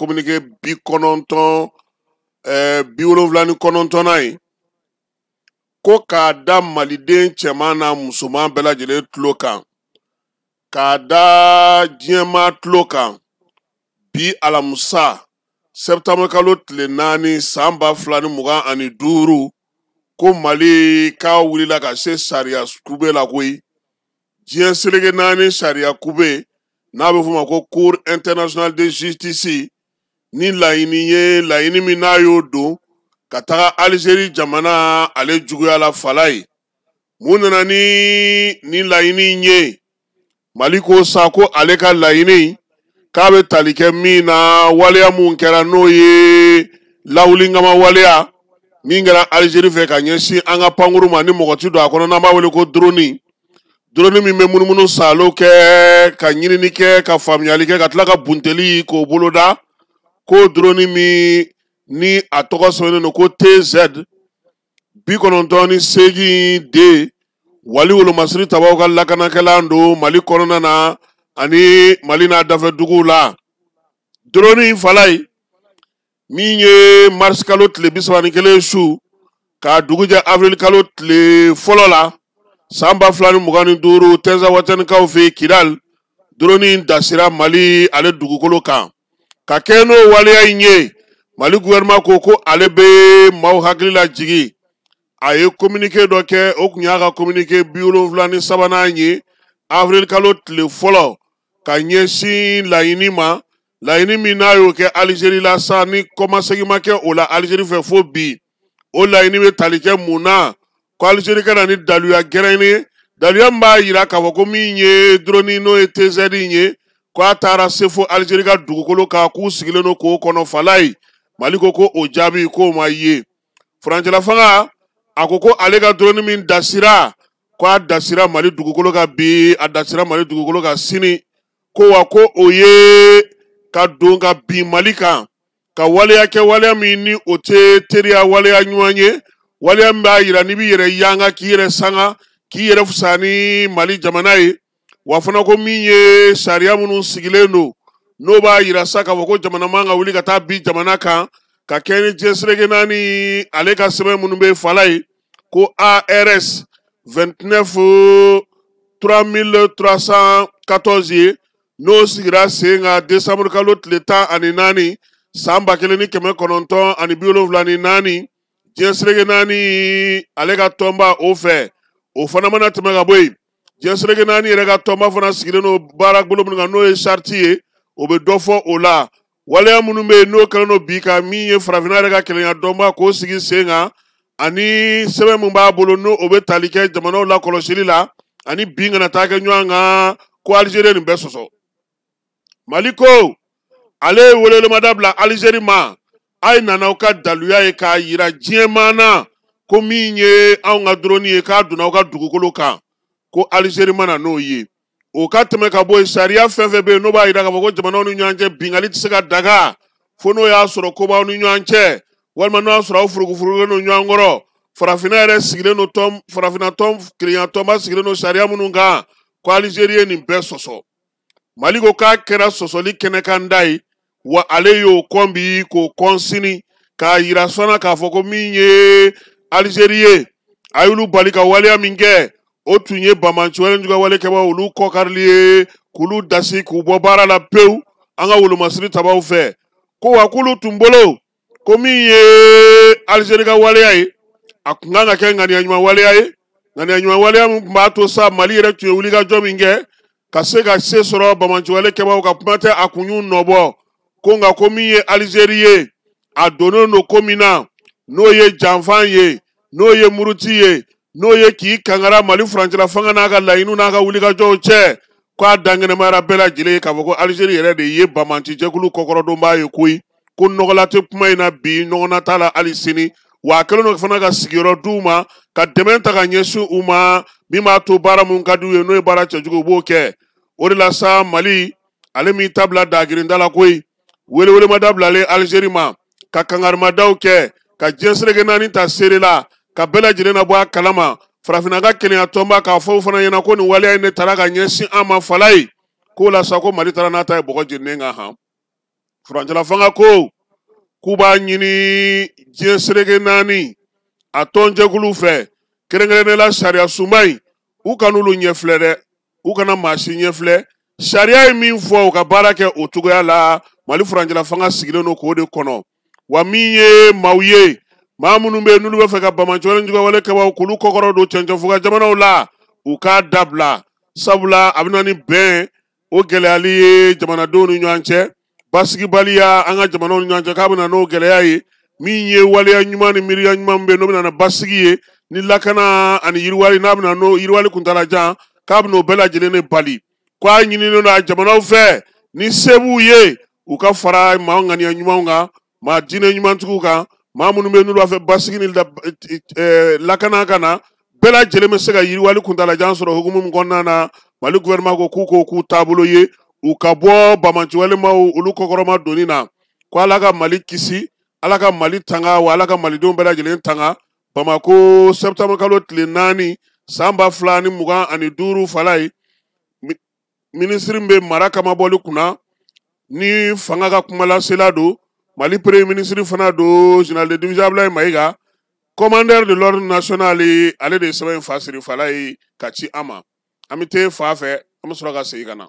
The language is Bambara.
communiqué bi kononton bi wolonwula ni kɔnɔntɔnna ye ko k'a da maliden cɛman n'a musoman bɛɛ lajɛlen tulo kan k'a da diɲɛmaa tulo kan bi alamusa septembre kalo tile 4 san 2025 ko Mali k'a wulila ka se sariya kube la koyi diɲɛ seleke 4 sariya kube n'a bɛ f'o ma ko cour internationale de justice ni laɲini min n'a y'o don ka taga Algérie jamana ale juguya la fala ye mun nana ni laɲini ye Mali ko sa ko ale ka laɲini k'a bɛ tali kɛ min na waleya mun kɛra n'o ye lawulinkama waleya min kɛra Algérie fɛ ka ɲɛsin an ka pankuru ma ni mɔgɔ ti don a kɔnɔ n'an b'a wele ko drone min bɛ munumunu salo kɛ ka ɲinini kɛ ka faamuyali kɛ ka tila ka bunteli k'o boloda ko drone min ni a tɔgɔ sɛbɛnnen don ko TZ 98D wali wolomasiri tabaw ka lakanakɛlan don Mali kɔnɔna na ani Mali n'a dafɛ duguw la drone fala ye min ye mars kalo tile 31 su k'a dugu jɛ avril kalo tile fɔlɔ la san 2025 Tɛnza Watenikaw fɛ Kidal drone dasira Mali ale dugukolo kan ka kɛ n'o waleya in ye Mali gouvernement ko ale bɛ maaw hakili la jigi a ye communiqué dɔ kɛ o kun y'a ka communiqué 73 ye avril kalo tile fɔlɔ ka ɲɛsin laɲini ma laɲini min n'a y'o kɛ Algérie la sa ni kɔmasegin ma kɛ o la Algérie fɛ fo bi o laɲini bɛ tali kɛ mun na ko Algérie ka na ni daluya gɛrɛn ye daluya min b'a jira k'a fɔ ko min ye drone n'o ye TZ ye ko a taara se fo Algérie ka dugukolo kan k'u sigilen don k'o kɔnɔ fala ye Mali ko o jaabi k'o ma ye furancɛla fanga a ko ale ka drone min dasira ko a dasira Mali dugukolo kan bi a dasira Mali dugukolo kan sini ko wa ko o ye ka don ka bin Mali kan ka waleya kɛ waleya min ni o tɛ teriya waleya ɲuman ye waleya min b'a jira n'i b'i yɛrɛ yanga k'i yɛrɛ sanga k'i yɛrɛ fisa ni Mali jamana ye wa fana ko min ye sariya minnu sigilen don n'o b'a jira sa k'a fɔ ko jamana man ka wuli ka taa bin jamana kan ka kɛ ni diɲɛ seleke 4 ale ka sɛbɛn minnu bɛ fala ye ko ARS 29 3314 ye n'o sigira sen kan décembre kalo tile 14 san 1974 diɲɛ seleke 4 ale ka tɔnba o fɛ o fana mana tɛmɛ ka bɔ yen diɲɛ seleke 4 yɛrɛ ka tɔnba fana sigilen don baarabolo min kan n'o ye charte ye o bɛ dɔ fɔ o la waleya minnu bɛ yen n'o kɛlen don bi ka min ye farafinna yɛrɛ ka kɛlɛya dɔnba k'o sigi sen kan ani sɛbɛn min b'a bolo n'o o bɛ tali kɛ jamanaw la kɔlɔsili la ani bin kana taa kɛ ɲɔgɔn kan ko Algérie nin bɛɛ sɔsɔ Mali ko ale ye welewelema dabila Algérie ma a ye nana aw ka daluya ye k'a yira diɲɛmaa na ko min ye anw ka drone ye k'a donna aw ka dugukolo kan ko Algérie mana n'o ye o ka tɛmɛ ka bɔ yen sariya fɛn fɛn bɛ yen n'o b'a jira k'a fɔ ko jamanaw ni ɲɔgɔn cɛ bingali tɛ se ka daga fo n'o y'a sɔrɔ ko b'aw ni ɲɔgɔn cɛ walima n'o y'a sɔrɔ aw furugufurugulen don ɲɔgɔn kɔrɔ farafinna yɛrɛ sigilen don farafinna kelenya tɔnba sigilen don sariya minnu kan ko Algérie ye nin bɛɛ sɔsɔ Mali ko k'a kɛra sɔsɔli kɛnɛkan da ye wa ale y'o kɔn bi k'o kɔn sini k'a yira sɔnna k'a fɔ ko min ye Algérie ye a y'olu bali ka waleya min kɛ o tun ye bamanci wale juguya wale kɛbaaw olu kɔkarili ye k'olu dasi k'u bɔ baara la pewu an ka wolomasiri tabaw fɛ ko wa k'olu tun bolo ko min ye Algérie ka waleya ye a kun kan ka kɛ ŋaniya ɲuman waleya ye ŋaniya ɲuman waleya min tun b'a to sa Mali yɛrɛ tun ye wulikajɔ min kɛ ka se ka se sɔrɔ bamanci wale kɛbaaw ka kuma tɛ a kun y'u nɔbɔ ko nka ko min ye Algérie ye a donnen don ko min na n'o ye janfan ye n'o ye muruti ye n'o ye k'i kangara Mali furancɛla fanga n'a ka laɲiniw n'a ka wulikajɔw cɛ k'a dangɛnɛmayara bɛɛ lajɛlen ye k'a fɔ ko Algérie yɛrɛ de ye bamanci jɛkulu kɔkɔrɔdonbaa ye koyi ko nɔgɔla tɛ kuma in na bi ɲɔgɔnna t'a la hali sini wa a kɛlen don fana ka sigiyɔrɔ d'u ma ka dɛmɛ ta ka ɲɛsin u ma min b'a to baara mun ka d'u ye n'o ye baara cɛjugu u b'o kɛ o de la sa Mali ale m'i ta bila dagirinda la koyi welewelema dabilalen Algérie ma ka kangarimadaw kɛ ka diɲɛ seleke 4 ta seere la ka bɛɛ lajɛlen na bɔ a kalama farafinna ka kelenya tɔnba k'a fɔ fana ɲɛna ko nin waleya in de taara ka ɲɛsin an ma fala ye k'o la sa ko Mali taara n'a ta ye bɔgɔ jeninen kan han furancɛla fanga ko k'u b'a ɲini diɲɛ seleke naani a tɔnjɛkulu fɛ kɛrɛnkɛrɛnnenya sariya sunba in u kana olu ɲɛfilɛ dɛ u kana maa si ɲɛfilɛ sariya ye min fɔ u ka baara kɛ o cogoya la mali furancɛla fanga sigilen don k'o de kɔnɔ wa min ye maaw ye maa minnu bɛ yen n'olu bɛ fɛ ka bamacɔlen jugawale kɛbaw k'olu kɔkɔrɔ don cɛncɛnfuga jamanaw la u k'a dabila sabula a bɛ na ni bɛn o gɛlɛyali ye jamanadenw ni ɲɔgɔn cɛ basigibaliya an ka jamanaw ni ɲɔgɔn cɛ k'a bɛ na n'o gɛlɛya ye min ye waleya ɲuman ni miiriya ɲuman bɛ yen n'o bɛ na basigi ye ni lakana ani yiriwali n'a bɛ na n'o yiriwali kuntalajan k'a bɛ n'o bɛɛ lajɛlen de bali k'a ɲininen don a jamanaw fɛ ni se b'u ye u ka fara maa ŋaniya ɲumanw kan maa diinɛ ɲumantigiw kan maa minnu bɛ yen n'olu b'a fɛ basigi ni lakana ka na bɛɛ lajɛlen bɛ se ka yiriwali kuntalajan sɔrɔ hukumu min kɔnɔna na mali gouvernement ko k'u taabolo ye u ka bɔ bamaciwalemaw olu kɔkɔrɔma donni na ko ala ka mali kisi ala ka mali tanga wa ala ka malidenw bɛɛ lajɛlen tanga bamako septembre kalo tile 4 san 2025 fala ye minisiri bɛ mara kama bɔli kunna ni fanga ka kumalasela don mali premier ministre fana don général de division Abdoulaye Mayiga commandeur de l'ordre national ale de sɛbɛn in fa siri fala ye ka ci an ma an bɛ te fa fɛ an bɛ sɔrɔ ka segin ka na